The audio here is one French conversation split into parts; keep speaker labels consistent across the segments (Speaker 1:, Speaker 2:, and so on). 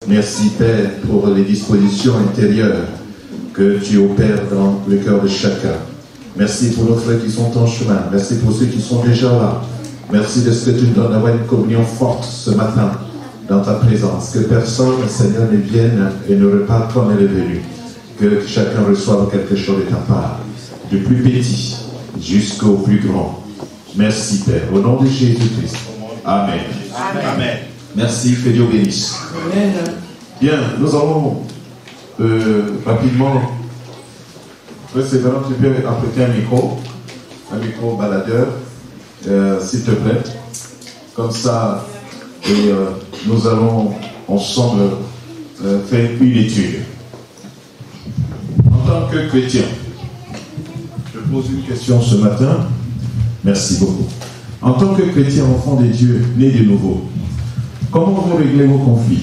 Speaker 1: Merci Père pour les dispositions intérieures que tu opères dans le cœur de chacun. Merci pour nos frères qui sont en chemin. Merci pour ceux qui sont déjà là. Merci de ce que tu nous donnes d'avoir une communion forte ce matin dans ta présence. Que personne, Seigneur, ne vienne et ne reparte comme elle est venue. Que chacun reçoive quelque chose de ta part, du plus petit jusqu'au plus grand. Merci Père, au nom de Jésus-Christ. Amen.
Speaker 2: Amen. Amen.
Speaker 1: Merci, que Dieu bénisse.
Speaker 2: Amen.
Speaker 1: Bien, nous allons rapidement, précédemment, tu peux apprêter un micro baladeur, s'il te plaît. Comme ça, et nous allons ensemble faire une étude. En tant que chrétien, je pose une question ce matin. Merci beaucoup. En tant que chrétien, enfant de Dieu, né de nouveau, comment vous réglez vos conflits?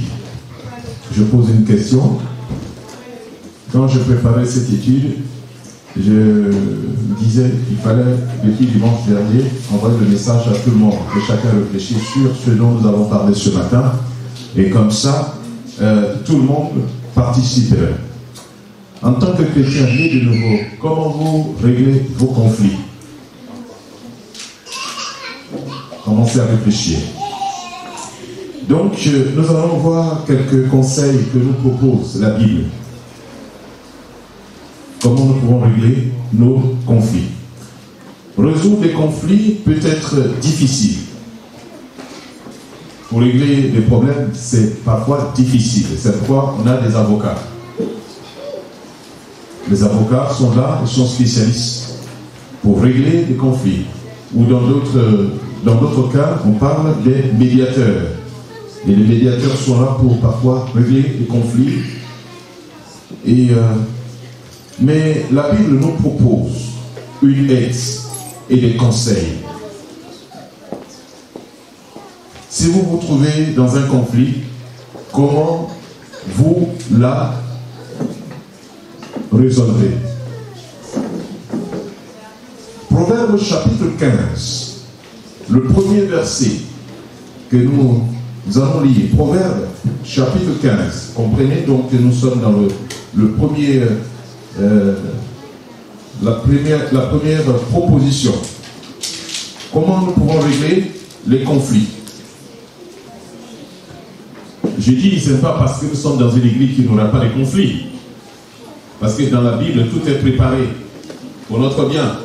Speaker 1: Je pose une question. Quand je préparais cette étude, je me disais qu'il fallait, depuis dimanche dernier, envoyer le message à tout le monde, que chacun réfléchisse sur ce dont nous avons parlé ce matin. Et comme ça, tout le monde participerait. En tant que chrétien né de nouveau, comment vous réglez vos conflits? Commencez à réfléchir. Donc, nous allons voir quelques conseils que nous propose la Bible. Comment nous pouvons régler nos conflits. Résoudre les conflits peut être difficile. Pour régler les problèmes, c'est parfois difficile. C'est pourquoi on a des avocats. Les avocats sont là, ils sont spécialistes pour régler les conflits. Ou dans d'autres cas, on parle des médiateurs. Et les médiateurs sont là pour parfois régler les conflits. Mais la Bible nous propose une aide et des conseils. Si vous vous trouvez dans un conflit, comment vous la résolvez? Proverbe chapitre 15, le premier verset que nous allons lire. Proverbe chapitre 15. Comprenez donc que nous sommes dans le premier, la première proposition. Comment nous pouvons régler les conflits? Je dis, ce n'est pas parce que nous sommes dans une église qu'il n'y aura pas de conflits. Parce que dans la Bible, tout est préparé pour notre bien.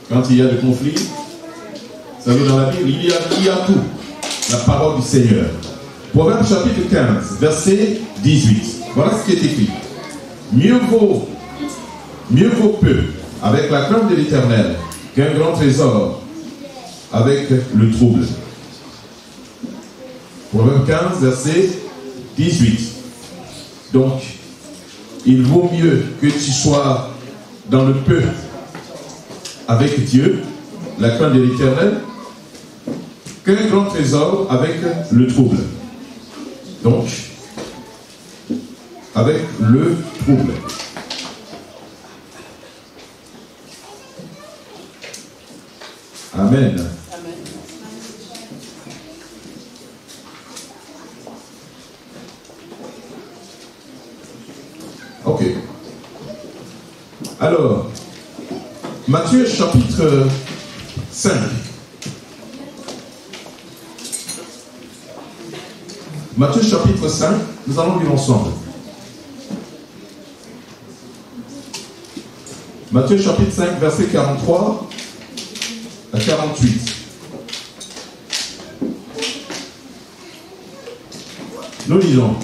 Speaker 1: Quand il y a des conflits, vous savez, dans la Bible, il y a tout. La parole du Seigneur. Proverbe chapitre 15, verset 18. Voilà ce qui est écrit. Mieux vaut peu avec la crainte de l'Éternel qu'un grand trésor avec le trouble. Proverbe 15, verset 18. Donc, il vaut mieux que tu sois dans le peu avec Dieu, la crainte de l'Éternel, qu'un grand trésor avec le trouble. Donc, avec le trouble. Amen. Amen. Ok. Alors, Matthieu chapitre 5. Matthieu chapitre 5, nous allons lire ensemble. Matthieu chapitre 5, verset 43 à 48. Nous lisons.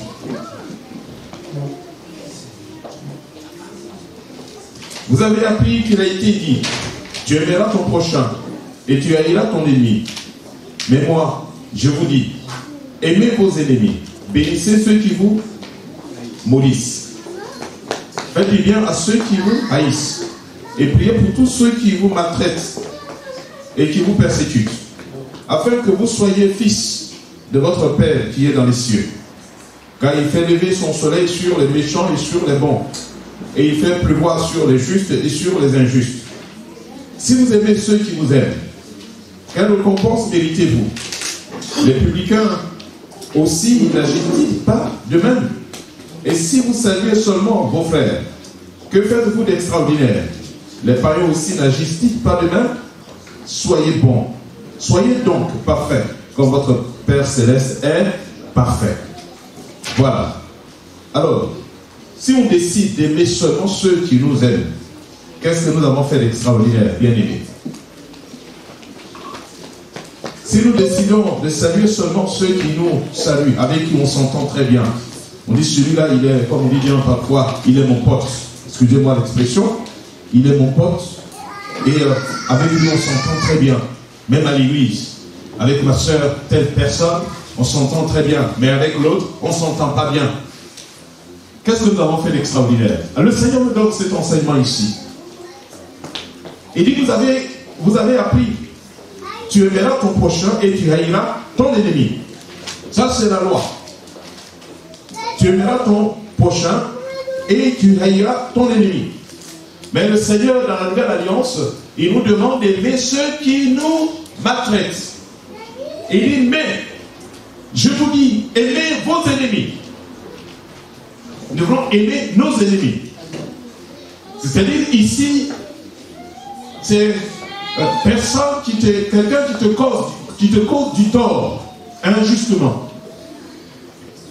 Speaker 1: Vous avez appris qu'il a été dit, tu aimeras ton prochain et tu haïras ton ennemi. Mais moi, je vous dis, aimez vos ennemis, bénissez ceux qui vous maudissent. Faites du bien à ceux qui vous haïssent et priez pour tous ceux qui vous maltraitent et qui vous persécutent, afin que vous soyez fils de votre Père qui est dans les cieux. Car il fait lever son soleil sur les méchants et sur les bons, et il fait pleuvoir sur les justes et sur les injustes. Si vous aimez ceux qui vous aiment, quelle récompense méritez-vous? Les publicains aussi n'agit-il pas de même? Et si vous saluez seulement vos frères, que faites-vous d'extraordinaire? Les païens aussi n'agissent-ils pas de même? Soyez bons, soyez donc parfaits, comme votre Père Céleste est parfait. Voilà. Alors, si on décide d'aimer seulement ceux qui nous aiment, qu'est-ce que nous avons fait d'extraordinaire, bien aimés? Si nous décidons de saluer seulement ceux qui nous saluent, avec qui on s'entend très bien, on dit celui-là, il est, comme on dit bien parfois, il est mon pote. Excusez-moi l'expression, il est mon pote, et avec lui on s'entend très bien, même à l'église. Avec ma soeur, telle personne, on s'entend très bien, mais avec l'autre, on ne s'entend pas bien. Qu'est-ce que nous avons fait d'extraordinaire? Le Seigneur nous donne cet enseignement ici. Il dit, vous avez appris, tu aimeras ton prochain et tu haïras ton ennemi. Ça, c'est la loi. Tu aimeras ton prochain et tu haïras ton ennemi. Mais le Seigneur, dans la Nouvelle Alliance, il nous demande d'aimer ceux qui nous maltraitent. Et il dit, mais, je vous dis, aimez vos ennemis. Nous devons aimer nos ennemis. C'est-à-dire, ici, c'est quelqu'un qui te cause du tort, injustement.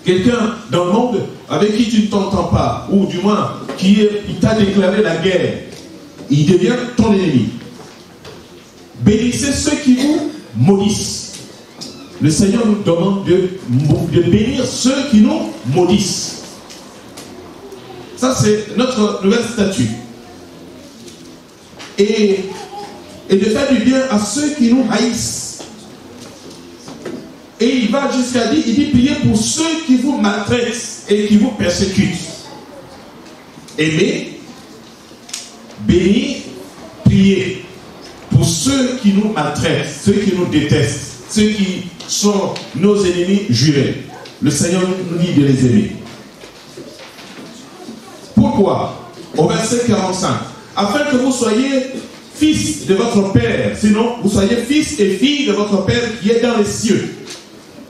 Speaker 1: Quelqu'un dans le monde avec qui tu ne t'entends pas, ou du moins, il t'a déclaré la guerre, il devient ton ennemi. Bénissez ceux qui vous maudissent. Le Seigneur nous demande de bénir ceux qui nous maudissent. Ça, c'est notre nouvel statut. Et de faire du bien à ceux qui nous haïssent. Et il va jusqu'à dire, il dit, priez pour ceux qui vous maltraitent et qui vous persécutent. Aimez, bénir, priez pour ceux qui nous maltraitent, ceux qui nous détestent, ceux qui sont nos ennemis jurés. Le Seigneur nous dit de les aimer. Pourquoi? Au verset 45. Afin que vous soyez fils de votre Père, sinon vous soyez fils et filles de votre Père qui est dans les cieux.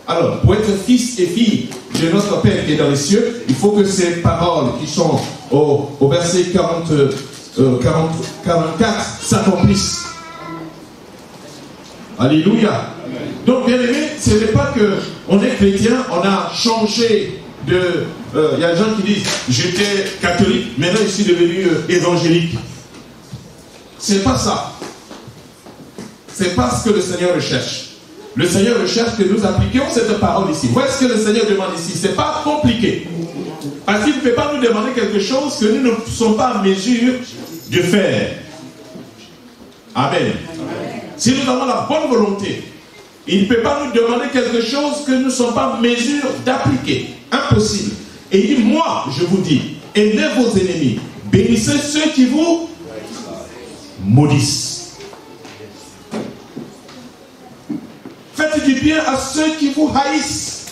Speaker 1: Alors, pour être fils et fille de notre Père qui est dans les cieux, il faut que ces paroles qui sont au verset 44 s'accomplissent. Alléluia. Donc, bien aimé, ce n'est pas qu'on est chrétien, on a changé de... Il y a des gens qui disent, j'étais catholique, maintenant je suis devenu évangélique. C'est pas ça. C'est pas ce que le Seigneur recherche. Le Seigneur recherche que nous appliquions cette parole ici. Voilà ce que le Seigneur demande ici. C'est pas compliqué. Parce qu'il ne peut pas nous demander quelque chose que nous ne sommes pas en mesure de faire. Amen. Si nous avons la bonne volonté, il ne peut pas nous demander quelque chose que nous ne sommes pas en mesure d'appliquer. Impossible. Et il dit, moi, je vous dis, aimez vos ennemis, bénissez ceux qui vous maudissent. Faites du bien à ceux qui vous haïssent.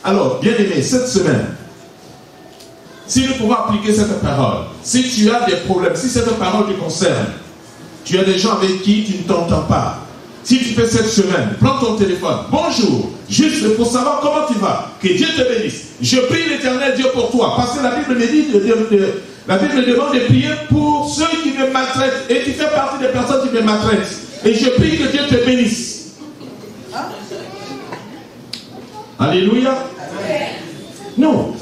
Speaker 1: Alors, bien aimé, cette semaine, si nous pouvons appliquer cette parole, si tu as des problèmes, si cette parole te concerne, tu as des gens avec qui tu ne t'entends pas, si tu fais cette semaine, prends ton téléphone, bonjour, juste pour savoir comment tu vas, que Dieu te bénisse. Je prie l'Éternel Dieu pour toi, parce que la Bible me dit, la Bible demande de prier pour ceux qui me maltraitent, et tu fais partie des personnes qui me maltraitent. Et je prie que Dieu te bénisse. Alléluia. Non.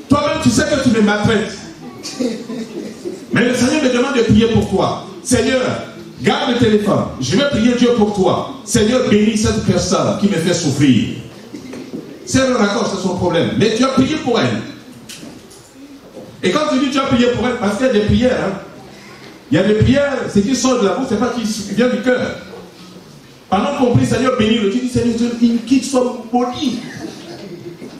Speaker 1: Toi-même, tu sais que tu me maltraites. Mais le Seigneur me demande de prier pour toi. Seigneur, garde le téléphone. Je vais prier Dieu pour toi. Seigneur, bénis cette personne qui me fait souffrir. C'est un accord, c'est son problème. Mais tu as prié pour elle. Et quand tu dis tu as prié pour elle, parce qu'il y a des prières, hein, il y a des prières, ce qui sort de la bouche, c'est pas qui vient du cœur. Pendant qu'on prie, Seigneur, bénis-le. Tu dis, Seigneur, qu'il soit maudit.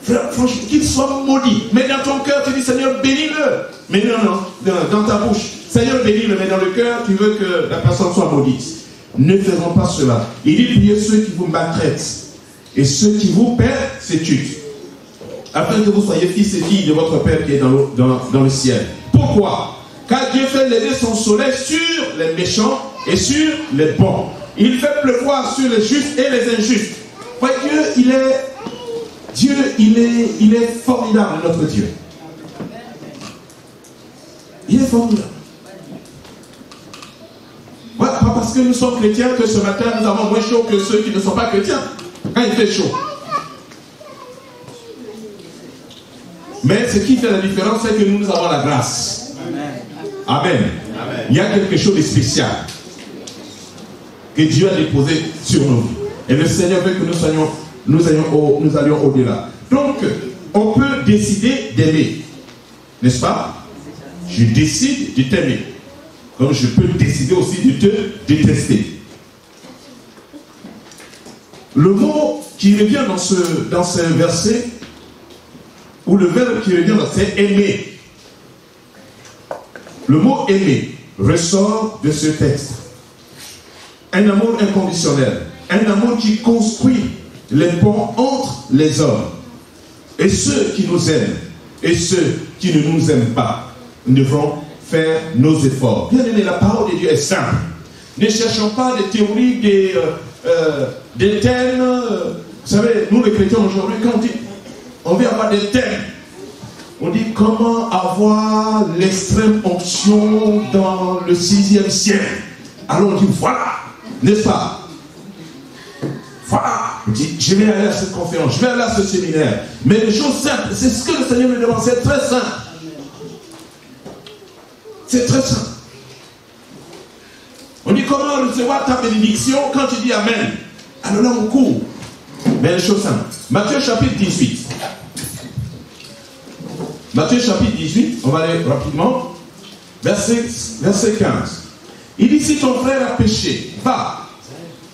Speaker 1: Franchement, qu'il soit maudit. Mais dans ton cœur, tu dis, Seigneur, bénis-le. Mais non, dans ta bouche. Seigneur, bénis-le. Mais dans le cœur, tu veux que la personne soit maudite. Ne faisons pas cela. Il dit, priez ceux qui vous maltraitent et ceux qui vous persécutent, afin que vous soyez fils et filles de votre Père qui est dans le ciel. Pourquoi? Car Dieu fait lever son soleil sur les méchants et sur les bons. Il fait pleuvoir sur les justes et les injustes.
Speaker 2: Ouais, Dieu, il est formidable, notre Dieu. Il est formidable. Ouais, pas parce que nous sommes chrétiens que ce matin nous avons moins chaud que ceux qui ne sont pas chrétiens. Quand il fait chaud. Mais ce qui fait la différence, c'est que nous avons la grâce. Amen. Amen. Il y a quelque chose de spécial que Dieu a déposé sur nous. Et le Seigneur veut que nous allions au-delà. Donc, on peut décider d'aimer. N'est-ce pas? Je décide de t'aimer. Donc, je peux décider aussi de te détester. Le mot qui revient dans ce verset, ou le verbe qui revient, c'est aimer. Le mot aimer ressort de ce texte. Un amour inconditionnel. Un amour qui construit les ponts entre les hommes. Et ceux qui nous aiment et ceux qui ne nous aiment pas, nous devrons faire nos efforts. Bien aimé, la parole de Dieu est simple. Ne cherchons pas des théories, des thèmes. Vous savez, nous les chrétiens aujourd'hui, quand on veut avoir des thèmes, on dit comment avoir l'extrême onction dans le 6e siècle. Alors on dit voilà, n'est-ce pas? Voilà, on dit je vais aller à cette conférence, je vais aller à ce séminaire. Mais les choses simples, c'est ce que le Seigneur me demande, c'est très simple. C'est très simple. On dit comment recevoir ta bénédiction quand tu dis Amen. Alors là on court. Mais les choses simples. Matthieu chapitre 18. Matthieu chapitre 18, on va aller rapidement. Verset 15. Il dit si ton frère a péché, va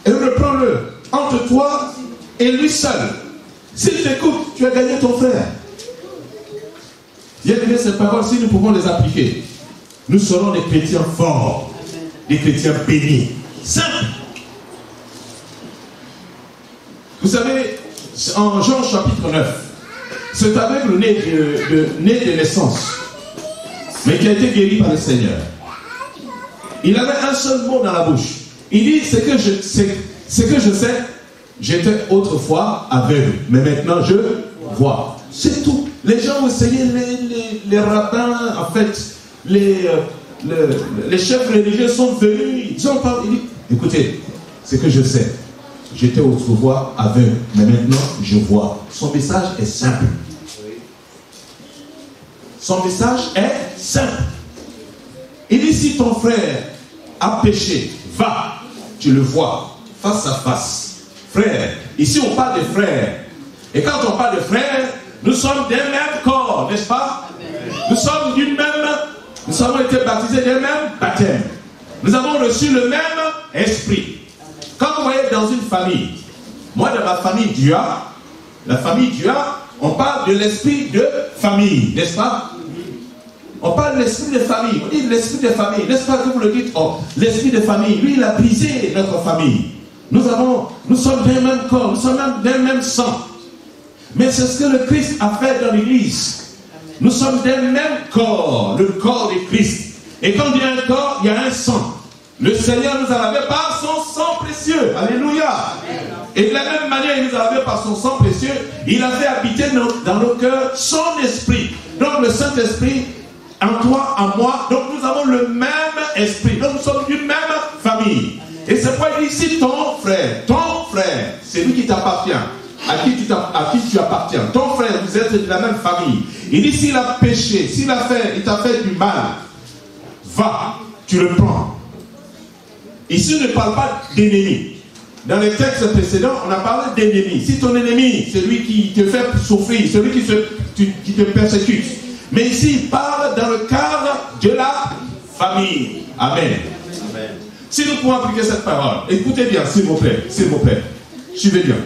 Speaker 2: et reprends-le entre toi et lui seul. S'il t'écoute, tu as gagné ton frère. Bien aimé, ces paroles, si nous pouvons les appliquer, nous serons des chrétiens forts, des chrétiens bénis. Simple. Vous savez, en Jean chapitre 9, cet aveugle né de naissance, mais qui a été guéri par le Seigneur, il avait un seul mot dans la bouche. Il dit, ce que je sais, j'étais autrefois aveugle, mais maintenant je vois. C'est tout. Les gens ont essayé, les rabbins, en fait, les chefs religieux sont venus, ils ont parlé. Il dit, écoutez, ce que je sais, j'étais autrefois aveugle, mais maintenant je vois. Son message est simple. Son message est simple. Il dit, si ton frère a péché, va, tu le vois, face à face. Frère, ici on parle de frères. Et quand on parle de frères, nous sommes d'un même corps, n'est-ce pas? Nous sommes d'une même, nous avons été baptisés d'un même baptême. Nous avons reçu le même esprit. Quand vous voyez dans une famille, moi dans ma famille Dua, la famille Dua, on parle de l'esprit de famille, n'est-ce pas? On parle de l'esprit de famille. On dit l'esprit de famille, n'est-ce pas que vous le dites? Oh, l'esprit de famille, lui il a brisé notre famille. Nous sommes d'un même corps, nous sommes d'un même sang. Mais c'est ce que le Christ a fait dans l'église. Nous sommes d'un même corps, le corps de Christ. Et quand il y a un corps, il y a un sang. Le Seigneur nous a lavé par son sang précieux. Alléluia. Et de la même manière, il nous a lavé par son sang précieux. Il a fait habiter dans nos cœurs son esprit. Donc le Saint-Esprit, en toi, en moi, donc nous avons le même esprit. Donc nous sommes d'une même famille. Et c'est pourquoi il dit, si ton frère, c'est lui qui t'appartient, à qui tu appartiens, ton frère, vous êtes de la même famille. Il dit, s'il a péché, il t'a fait du mal, va, tu le prends. Ici, on ne parle pas d'ennemi. Dans les textes précédents, on a parlé d'ennemi. Si ton ennemi, c'est lui qui te fait souffrir, celui qui te persécute. Mais ici, il parle dans le cadre de la famille. Amen. Amen. Si nous pouvons appliquer cette parole, écoutez bien, s'il vous plaît, suivez bien.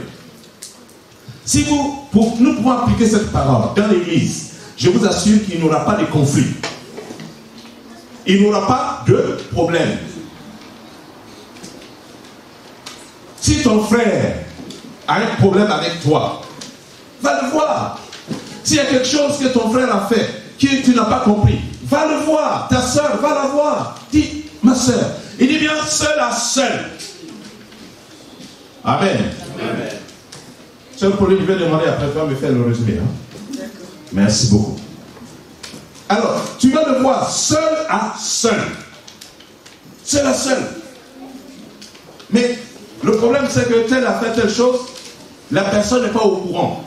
Speaker 2: Si nous pouvons appliquer cette parole dans l'église, je vous assure qu'il n'y aura pas de conflit. Il n'y aura pas de problème. Si ton frère a un problème avec toi, va le voir. S'il y a quelque chose que ton frère a fait, que tu n'as pas compris, va le voir. Ta soeur, va la voir. Dis, ma soeur. Il dit bien seul à seul. Amen. Amen. Sœur Pauline, je vais demander après toi de me faire le résumé. Hein? Merci beaucoup. Alors, tu vas le voir seul à seul. Seul à seul. Mais le problème, c'est que tel a fait telle chose, la personne n'est pas au courant.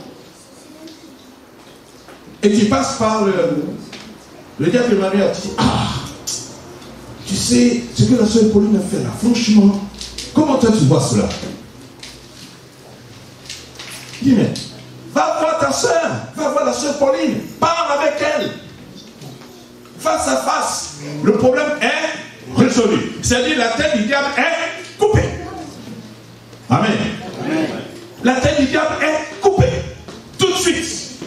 Speaker 2: Et tu passes par le diable Emmanuel a dit, ah, tu sais ce que la sœur Pauline a fait là, franchement, comment toi tu vois cela? Dis, mais va voir ta sœur, va voir la sœur Pauline, parle avec elle, face à face. Le problème est résolu. C'est-à-dire la tête du diable est coupée. Amen. Amen. La tête du diable est coupée. Tout de suite.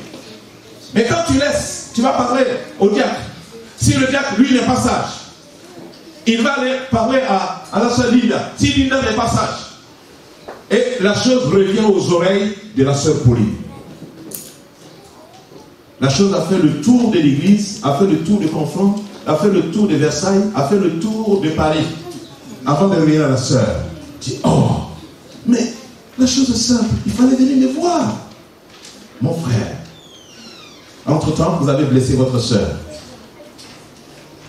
Speaker 2: Mais quand tu laisses, tu vas parler au diable. Si le diable, lui, n'est pas sage, il va aller parler à la sœur Linda. Si Linda n'est pas sage, et la chose revient aux oreilles de la sœur Pauline. La chose a fait le tour de l'église, a fait le tour de Conflans, a fait le tour de Versailles, a fait le tour de Paris. Avant de revenir à la sœur, dit, oh, mais la chose est simple, il fallait venir me voir. Mon frère, entre-temps, vous avez blessé votre sœur.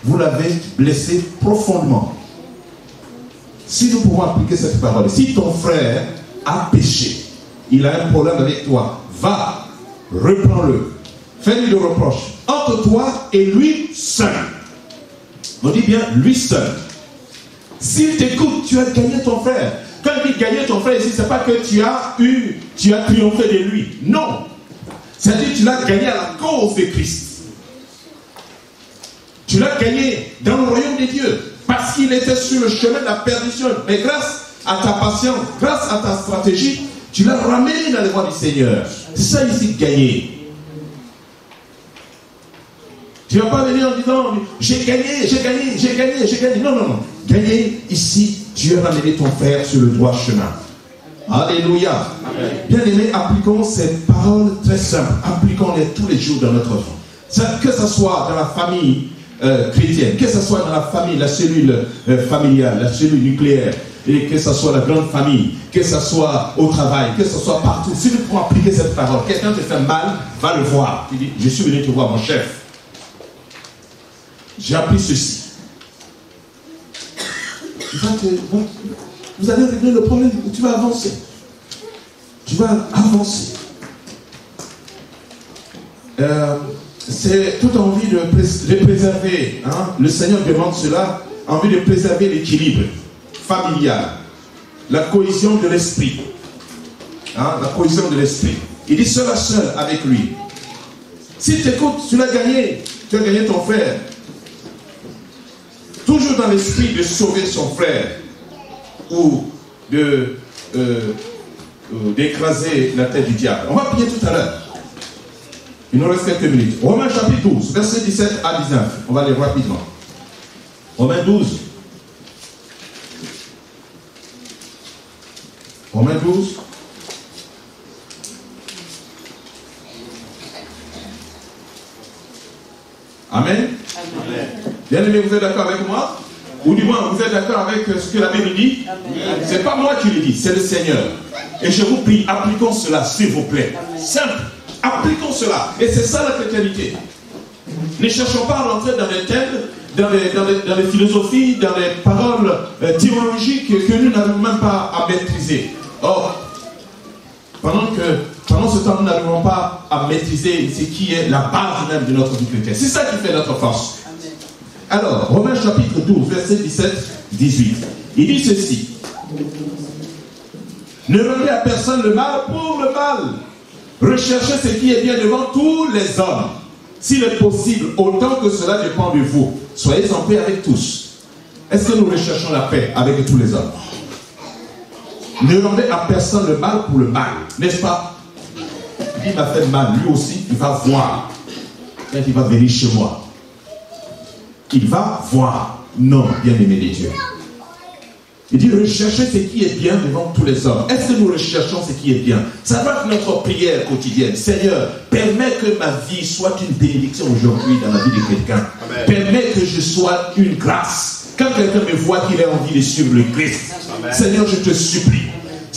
Speaker 2: Vous l'avez blessée profondément. Si nous pouvons appliquer cette parole, si ton frère a péché, il a un problème avec toi, va, reprends-le, fais-lui le reproche entre toi et lui seul. On dit bien lui seul. S'il t'écoute, tu as gagné ton frère. Quand il dit gagner ton frère ici, ce n'est pas que tu as triomphé de lui. Non. C'est-à-dire que tu l'as gagné à la cause de Christ. Tu l'as gagné dans le royaume des dieux. Parce qu'il était sur le chemin de la perdition. Mais grâce à ta patience, grâce à ta stratégie, tu l'as ramené dans les voies du Seigneur. C'est ça ici, gagner. Tu ne vas pas venir en disant, j'ai gagné, j'ai gagné, j'ai gagné, j'ai gagné. Non, non, non. Gagner, ici, Dieu a ramené ton frère sur le droit chemin. Alléluia. Bien-aimés, appliquons ces paroles très simples. Appliquons-les tous les jours dans notre vie. Que ce soit dans la famille chrétienne, que ce soit dans la famille, la cellule familiale, la cellule nucléaire, et que ce soit la grande famille, que ce soit au travail, que ce soit partout. Si nous pouvons appliquer cette parole, quelqu'un te fait mal, va le voir. Tu dis, je suis venu te voir, mon chef. J'ai appris ceci. Vous allez régler le problème, tu vas avancer. Tu vas avancer. C'est toute envie de préserver. Hein? Le Seigneur demande cela, envie de préserver l'équilibre familial, la cohésion de l'esprit. Hein? La cohésion de l'esprit. Il dit seul à seul avec lui. Si tu écoutes, tu l'as gagné. Tu as gagné ton frère. Toujours dans l'esprit de sauver son frère ou d'écraser la tête du diable. On va prier tout à l'heure. Il nous reste quelques minutes. Romains chapitre 12, versets 17 à 19. On va aller rapidement. Romains 12. Romains 12. Amen. Amen. Bien-aimés, vous êtes d'accord avec moi? Ou du moins, vous êtes d'accord avec ce que la Bible dit? Ce n'est pas moi qui le dis, c'est le Seigneur. Et je vous prie, appliquons cela, s'il vous plaît. Simple. Appliquons cela. Et c'est ça la chrétienté. Ne cherchons pas à rentrer dans les thèmes, dans les philosophies, dans les paroles théologiques que nous n'avons même pas à maîtriser. Or, pendant ce temps, nous n'arrivons pas à maîtriser ce qui est la base même de notre vie chrétienne. C'est ça qui fait notre force. Alors, Romains chapitre 12, verset 17-18. Il dit ceci. Ne rendez à personne le mal pour le mal. Recherchez ce qui est bien devant tous les hommes. S'il est possible, autant que cela dépend de vous, soyez en paix avec tous. Est-ce que nous recherchons la paix avec tous les hommes? Ne rendez à personne le mal pour le mal, n'est-ce pas? Il m'a fait mal, lui aussi, il va voir. Quand il va venir chez moi, il va voir. Non, bien-aimé de Dieu. Il dit, recherchez ce qui est bien devant tous les hommes. Est-ce que nous recherchons ce qui est bien? Ça va être notre prière quotidienne. Seigneur, permets que ma vie soit une bénédiction aujourd'hui dans la vie de quelqu'un. Permets que je sois une grâce. Quand quelqu'un me voit qu'il a envie de suivre le Christ, Amen. Seigneur, je te supplie.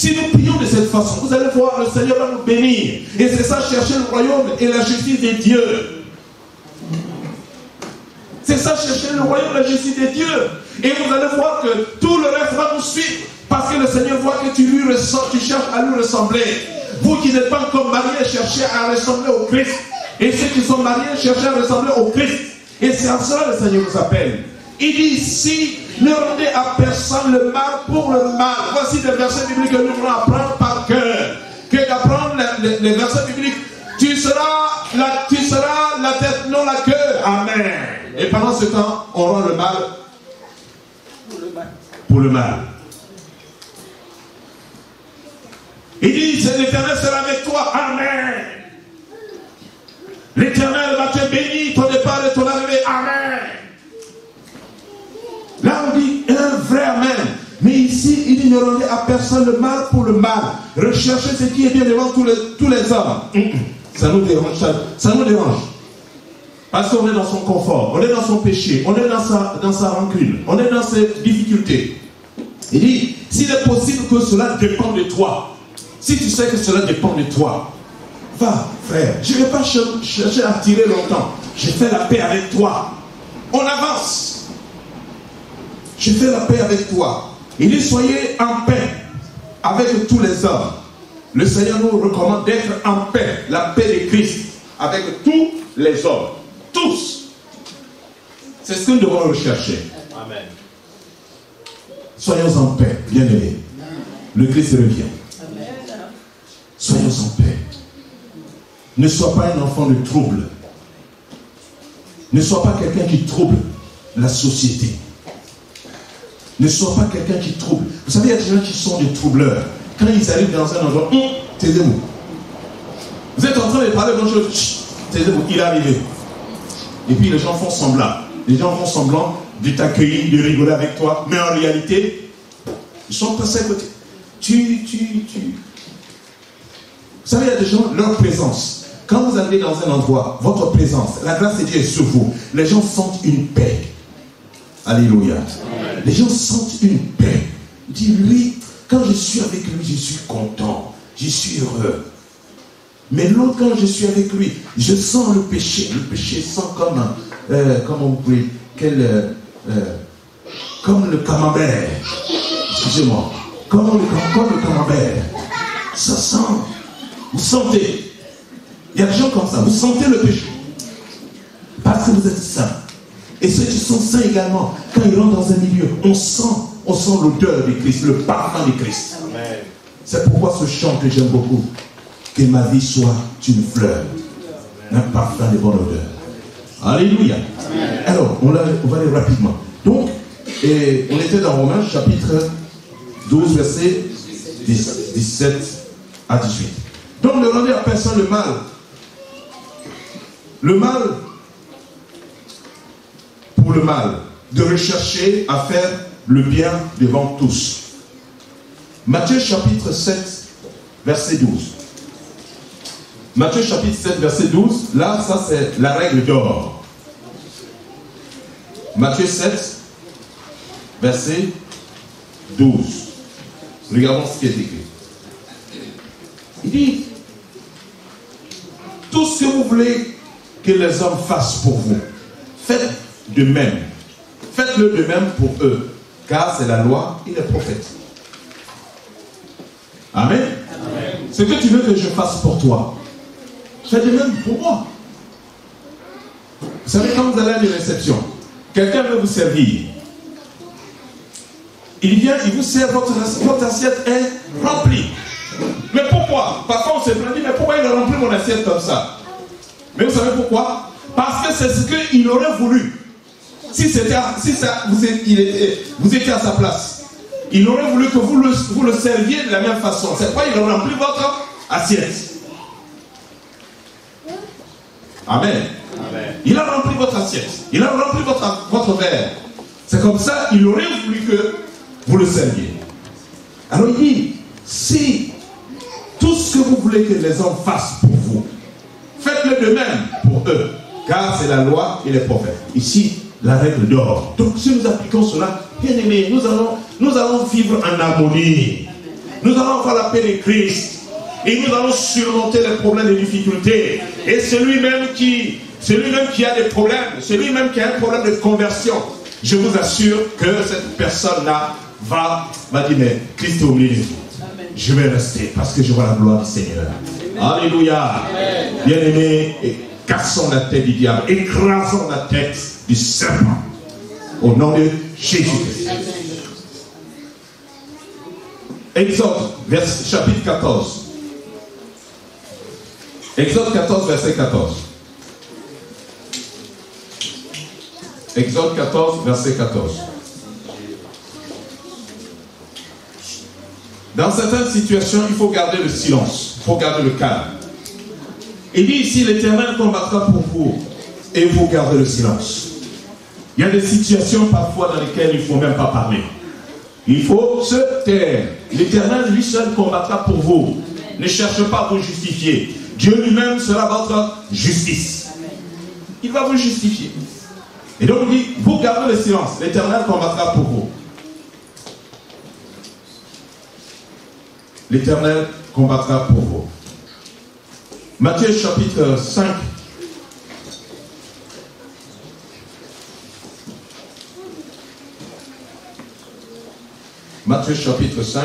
Speaker 2: Si nous prions de cette façon, vous allez voir, le Seigneur va nous bénir. Et c'est ça, chercher le royaume et la justice des dieux. C'est ça, chercher le royaume et la justice des dieux. Et vous allez voir que tout le reste va nous suivre. Parce que le Seigneur voit que tu cherches à lui ressembler. Vous qui n'êtes pas encore mariés, cherchez à ressembler au Christ. Et ceux qui sont mariés, cherchez à ressembler au Christ. Et c'est en cela que le Seigneur nous appelle. Il dit ici, ne rendez à personne le mal pour le mal. Voici des versets bibliques que nous voulons apprendre par cœur. Que d'apprendre les versets bibliques. Tu seras la tête, non la queue. Amen. Et pendant ce temps, on rend le mal pour le mal. Il dit, c'est l'Éternel sera avec toi. Amen. L'Éternel va te bénir, ton départ et ton arrivée. Amen. Là, on dit un vrai Amen. Mais ici, il dit, ne rendez à personne le mal pour le mal. Recherchez ce qui est bien devant tous les hommes. Ça nous dérange. Ça nous dérange. Parce qu'on est dans son confort, on est dans son péché, on est dans sa rancune, on est dans ses difficultés. Il dit, s'il est possible que cela dépend de toi, si tu sais que cela dépend de toi, va, frère, je ne vais pas chercher à tirer longtemps. Je fais la paix avec toi. On avance. Je fais la paix avec toi. Il dit, soyez en paix avec tous les hommes. Le Seigneur nous recommande d'être en paix, la paix de Christ, avec tous les hommes. Tous. C'est ce que nous devons rechercher. Amen. Soyons en paix, bien-aimés. Le Christ revient. Amen. Soyons en paix. Ne sois pas un enfant de trouble. Ne sois pas quelqu'un qui trouble la société. Ne sois pas quelqu'un qui trouble. Vous savez, il y a des gens qui sont des troubleurs. Quand ils arrivent dans un endroit, taisez-vous. Vous êtes en train de parler d'une chose, taisez-vous, il est arrivé. Et puis les gens font semblant. Les gens font semblant de t'accueillir, de rigoler avec toi. Mais en réalité, ils sont passés à côté. Vous savez, il y a des gens, leur présence. Quand vous arrivez dans un endroit, votre présence, la grâce de Dieu est sur vous. Les gens sentent une paix. Alléluia. Les gens sentent une paix. Ils disent, lui, quand je suis avec lui, je suis content. Je suis heureux. Mais l'autre, quand je suis avec lui, je sens le péché. Le péché sent comme, comment vous pouvez, comme le camembert. Excusez-moi. Comme le camembert. Ça sent. Vous sentez. Il y a des gens comme ça. Vous sentez le péché. Parce que vous êtes saints. Et ceux qui sont saints également, quand ils rentrent dans un milieu, on sent l'odeur de Christ, le parfum de Christ. Amen. C'est pourquoi ce chant que j'aime beaucoup. Que ma vie soit une fleur, un parfum de bonne odeur. Alléluia. Amen. Alors, on va aller rapidement. Donc, on était dans Romains chapitre 12, verset 17 à 18. Donc, ne rendez à personne le mal. Le mal pour le mal. De rechercher à faire le bien devant tous. Matthieu chapitre 7, verset 12. Matthieu chapitre 7, verset 12, là, ça c'est la règle d'or. Matthieu 7, verset 12. Regardons ce qui est écrit. Il dit, tout ce que vous voulez que les hommes fassent pour vous, faites de même. Faites-le de même pour eux, car c'est la loi et les prophètes. Amen. Amen. Ce que tu veux que je fasse pour toi, fais de même pour moi. Vous savez, quand vous allez à une réception, quelqu'un veut vous servir. Il vient, il vous sert, votre assiette est remplie. Mais pourquoi? Parfois on se dit, mais pourquoi il a rempli mon assiette comme ça? Mais vous savez pourquoi? Parce que c'est ce qu'il aurait voulu. Si vous étiez à sa place, il aurait voulu que vous le serviez de la même façon. C'est pourquoi il a rempli votre assiette. Amen. Amen. Il a rempli votre assiette. Il a rempli votre verre. C'est comme ça, il aurait voulu que vous le serviez. Alors il dit, si tout ce que vous voulez que les hommes fassent pour vous, faites-le de même pour eux, car c'est la loi et les prophètes. Ici, la règle d'or. Donc si nous appliquons cela, bien aimés, nous allons vivre en harmonie. Nous allons avoir la paix de Christ. Et nous allons surmonter les problèmes et les difficultés. Et celui-même qui a des problèmes, celui-même qui a un problème de conversion, je vous assure que cette personne-là va dire, mais Christ est au milieu de vous. Je vais rester parce que je vois la gloire du Seigneur. Alléluia. Bien-aimés, cassons la tête du diable, écrasons la tête du serpent. Au nom de Jésus-Christ. Exode, chapitre 14. Exode 14, verset 14. Exode 14, verset 14. Dans certaines situations, il faut garder le silence. Il faut garder le calme. Il dit ici, l'Éternel combattra pour vous et vous gardez le silence. Il y a des situations parfois dans lesquelles il ne faut même pas parler. Il faut se taire. L'Éternel lui seul combattra pour vous. Ne cherchez pas à vous justifier. Dieu lui-même sera votre justice. Il va vous justifier. Et donc il dit, vous gardez le silence. L'Éternel combattra pour vous. L'Éternel combattra pour vous. Matthieu chapitre 5. Matthieu chapitre 5.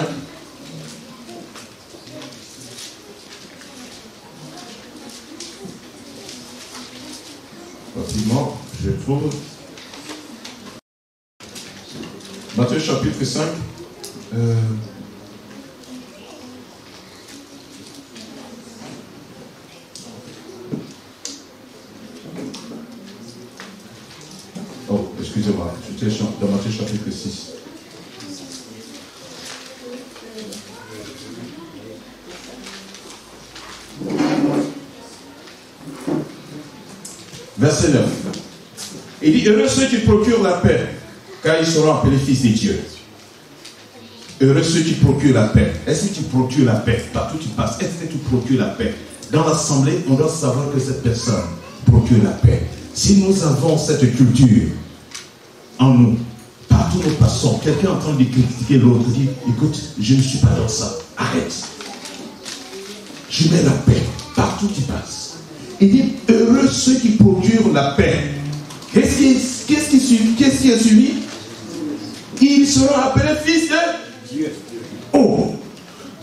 Speaker 2: Rapidement, je trouve. Matthieu chapitre 5. Oh, excusez-moi, j'étais dans Matthieu chapitre 6. Verset 9. Il dit, heureux ceux qui procurent la paix, car ils seront appelés fils de Dieu. Heureux ceux qui procurent la paix. Est-ce que tu procures la paix? Partout où tu passes, est-ce que tu procures la paix? Dans l'assemblée, on doit savoir que cette personne procure la paix. Si nous avons cette culture en nous, partout où nous passons, quelqu'un est en train de critiquer l'autre, dit, écoute, je ne suis pas dans ça, arrête. Je mets la paix partout où tu passes. Il dit, heureux ceux qui procurent la paix. Qu'est-ce qui est suivi? Ils seront appelés fils de Dieu. Oh!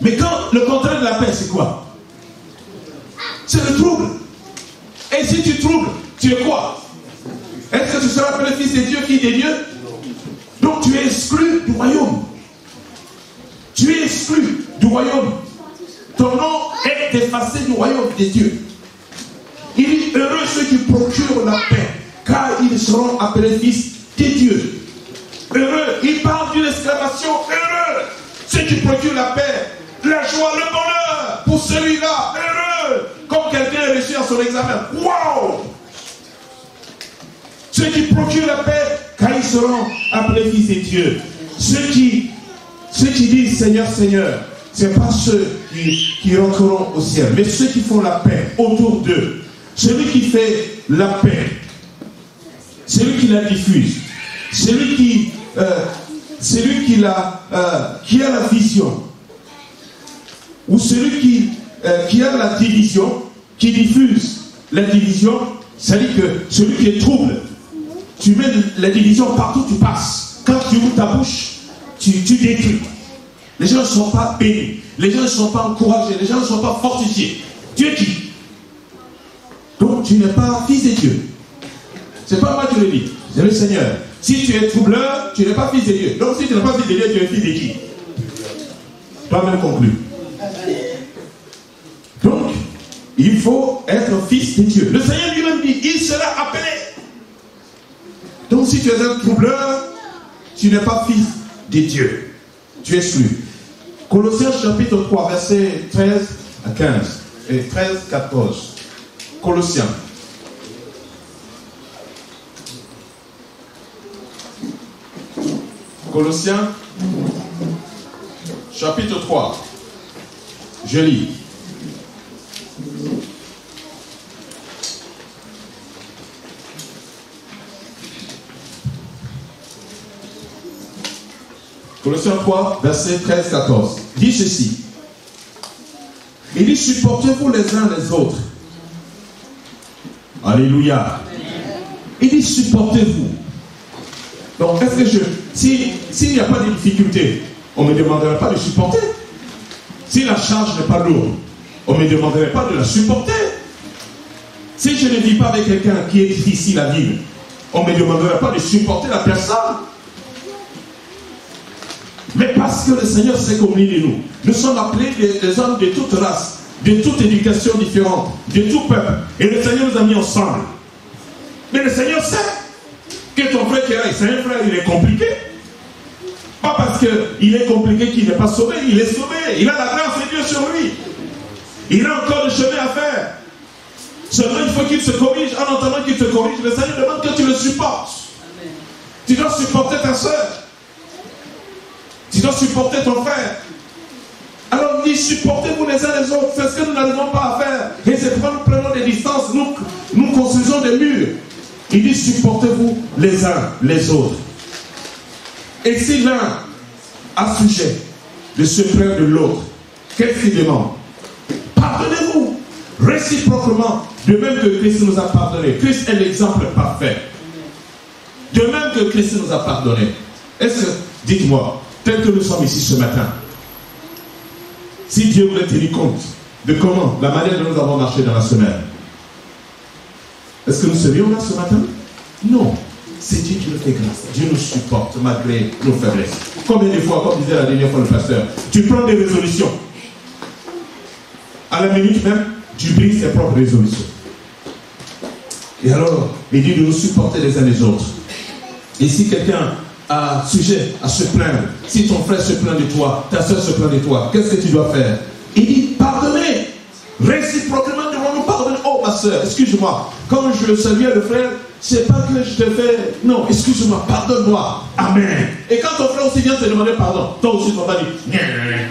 Speaker 2: Mais quand le contraire de la paix, c'est quoi? C'est le trouble. Et si tu troubles, tu es quoi? Est-ce que tu seras appelé fils de Dieu, fille de Dieu? Donc tu es exclu du royaume. Tu es exclu du royaume. Ton nom est effacé du royaume de Dieu. Il dit, heureux ceux qui procurent la paix, car ils seront appelés fils de Dieu. Heureux, il parle d'une exclamation, heureux ceux qui procurent la paix, la joie, le bonheur pour celui-là, heureux, comme quelqu'un a réussi à son examen. Waouh! Ceux qui procurent la paix, car ils seront appelés fils de Dieu. Ceux qui disent Seigneur, Seigneur, ce n'est pas ceux qui rentreront au ciel, mais ceux qui font la paix autour d'eux. Celui qui fait la paix, celui qui la diffuse, celui qui a la vision, ou celui qui a la division, qui diffuse la division, c'est-à-dire que celui qui est trouble, tu mets la division partout où tu passes. Quand tu ouvres ta bouche, tu détruis. Les gens ne sont pas bénis, les gens ne sont pas encouragés, les gens ne sont pas fortifiés. Tu es qui? Donc tu n'es pas fils de Dieu. C'est pas moi qui le dis, c'est le Seigneur. Si tu es troubleur, tu n'es pas fils de Dieu. Donc si tu n'es pas fils de Dieu, tu es fils de qui? Toi-même conclu. Donc, il faut être fils de Dieu. Le Seigneur lui-même dit, il sera appelé. Donc si tu es un troubleur, tu n'es pas fils de Dieu. Tu es exclu. Colossiens chapitre 3, versets 13 à 15 et 13, 14. Colossiens. Colossiens, chapitre 3. Je lis. Colossiens 3, versets 13, 14. dit ceci. Il dit, supportez-vous les uns les autres. Alléluia. Il dit, supportez-vous. Donc, est-ce que s'il n'y a pas de difficulté, on ne me demanderait pas de supporter. Si la charge n'est pas lourde, on ne me demanderait pas de la supporter. Si je ne vis pas avec quelqu'un qui est difficile à vivre, on ne me demanderait pas de supporter la personne. Mais parce que le Seigneur sait combiner nous. Nous sommes appelés des hommes de toute race, de toute éducation différente, de tout peuple. Et le Seigneur nous a mis ensemble. Mais le Seigneur sait que ton frère qui est là, c'est un frère, il est compliqué. Pas parce qu'il est compliqué qu'il n'est pas sauvé, il est sauvé. Il a la grâce de Dieu sur lui. Il a encore du chemin à faire. Seulement il faut qu'il se corrige. En entendant qu'il te corrige, le Seigneur demande que tu le supportes. Amen. Tu dois supporter ta soeur. Tu dois supporter ton frère. Alors il dit, supportez-vous les uns les autres. C'est ce que nous n'arrivons pas à faire. Et c'est pourquoi nous prenons des distances, nous construisons des murs. Il dit, supportez-vous les uns les autres. Et si l'un a sujet de se plaindre de l'autre, qu'est-ce qu'il demande? Pardonnez-vous réciproquement, de même que Christ nous a pardonné. Christ est l'exemple parfait. De même que Christ nous a pardonné. Est-ce que, dites-moi, tel que nous sommes ici ce matin, si Dieu voulait tenir compte de comment, la manière dont nous avons marché dans la semaine, est-ce que nous serions là ce matin? Non. C'est Dieu qui nous fait grâce. Dieu nous supporte malgré nos faiblesses. Combien de fois, comme disait la dernière fois le pasteur, tu prends des résolutions. À la minute même, tu brises tes propres résolutions. Et alors, il dit de nous supporter les uns les autres. Et si quelqu'un a sujet à se plaindre, si ton frère se plaint de toi, ta soeur se plaint de toi, qu'est-ce que tu dois faire? Il dit pardonner. Réciproquement, devons-nous pardonner. Oh ma soeur, excuse-moi. Quand je saluais le frère, c'est pas que je te fais. Non, excuse-moi, pardonne-moi. Amen. Et quand ton frère aussi vient te demander pardon, toi aussi tu vas dire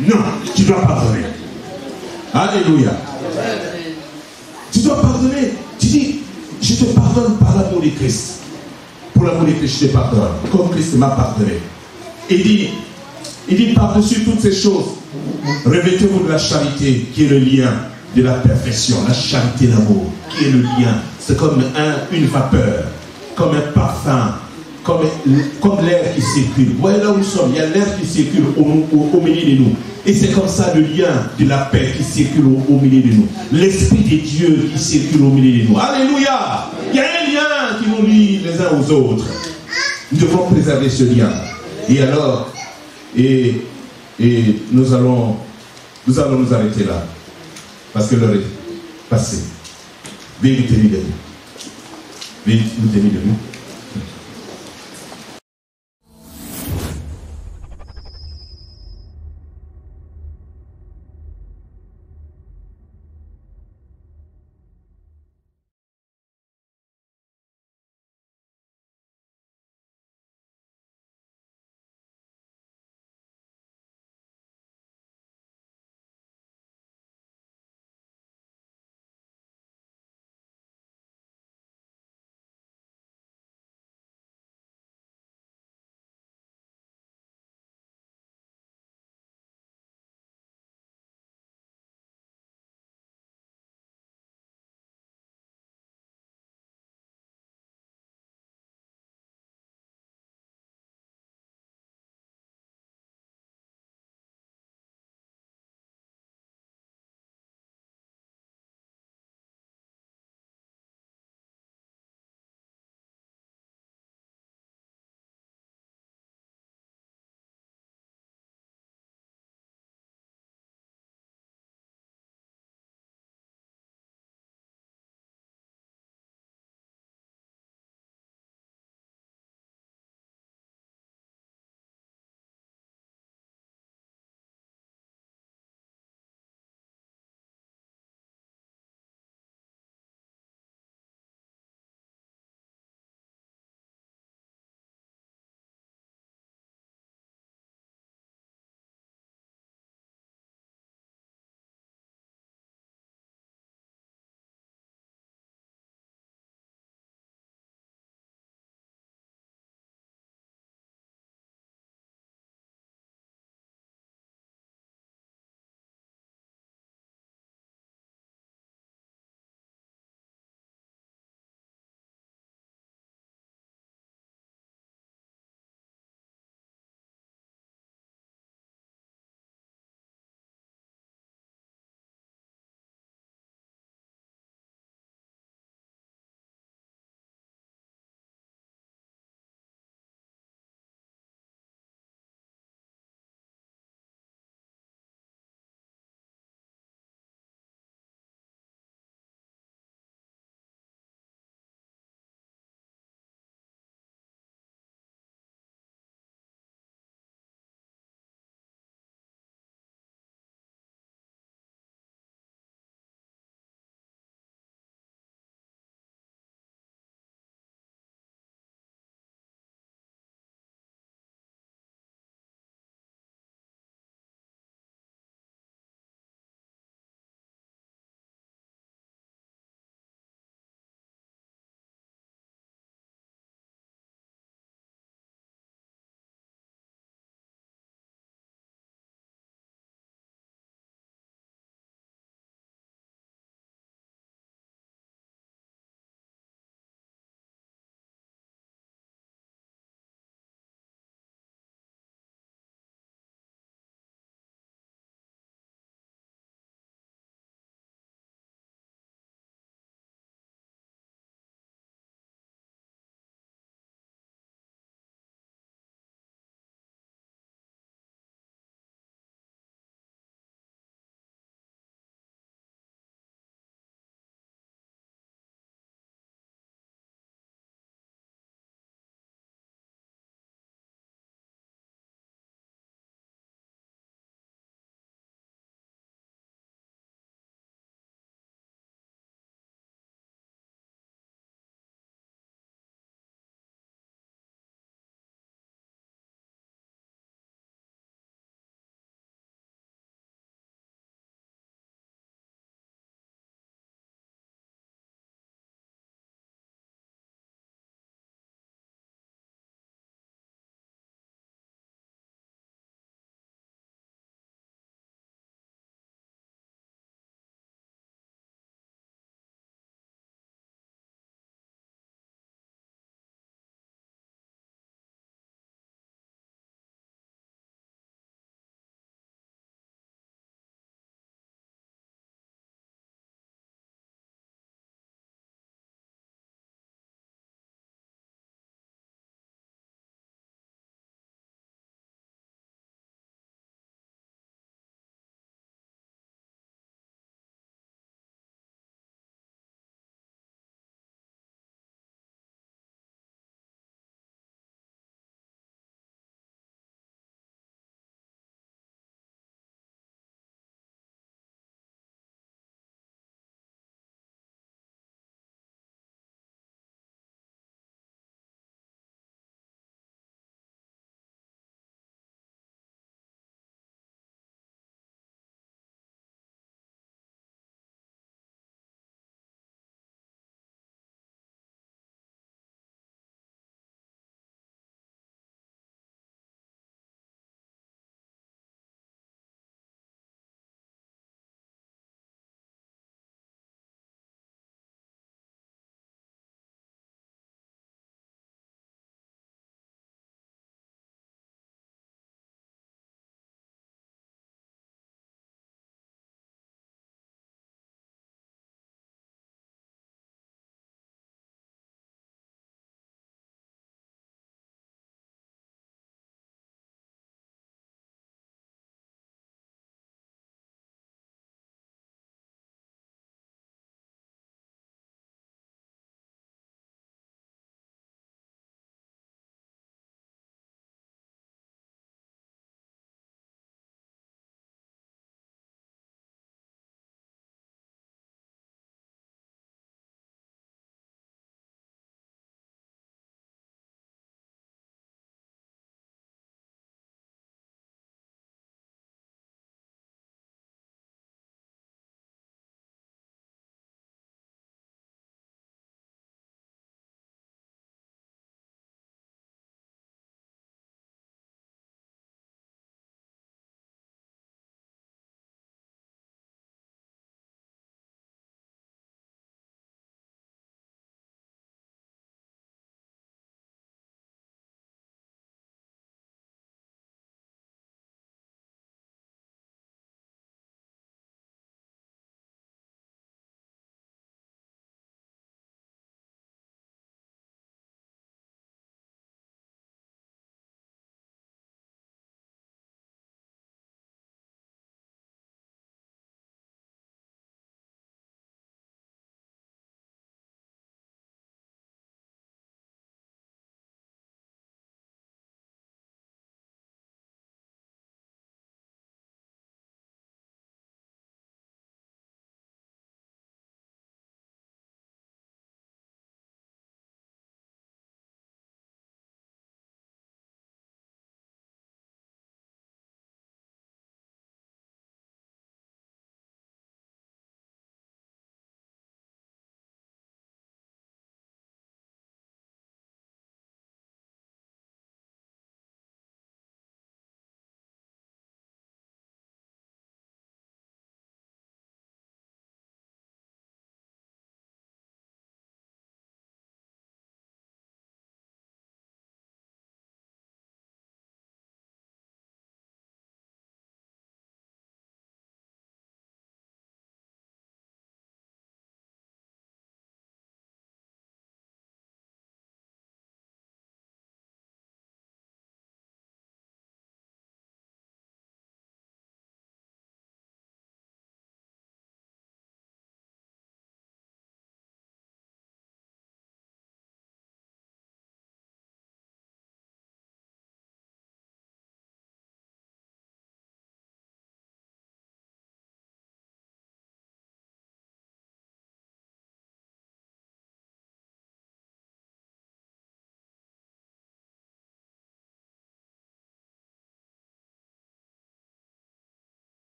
Speaker 2: non, tu dois pardonner. Alléluia. Amen. Tu dois pardonner. Tu dis, je te pardonne par l'amour de Christ. Pour l'amour de Christ, je te pardonne. Comme Christ m'a pardonné. Il dit par-dessus toutes ces choses, revêtez-vous de la charité qui est le lien de la perfection. La charité, l'amour, qui est le lien. C'est comme une vapeur, comme un parfum, comme l'air qui circule. Vous voyez là où nous sommes, il y a l'air qui circule au milieu de nous. Et c'est comme ça le lien de la paix qui circule au milieu de nous. L'Esprit de Dieu qui circule au milieu de nous. Alléluia! Il y a un lien qui nous lie les uns aux autres. Nous devons préserver ce lien. Et alors, nous allons nous arrêter là. Parce que l'heure est passée. Veuillez nous tenir debout. Veuillez nous tenir debout.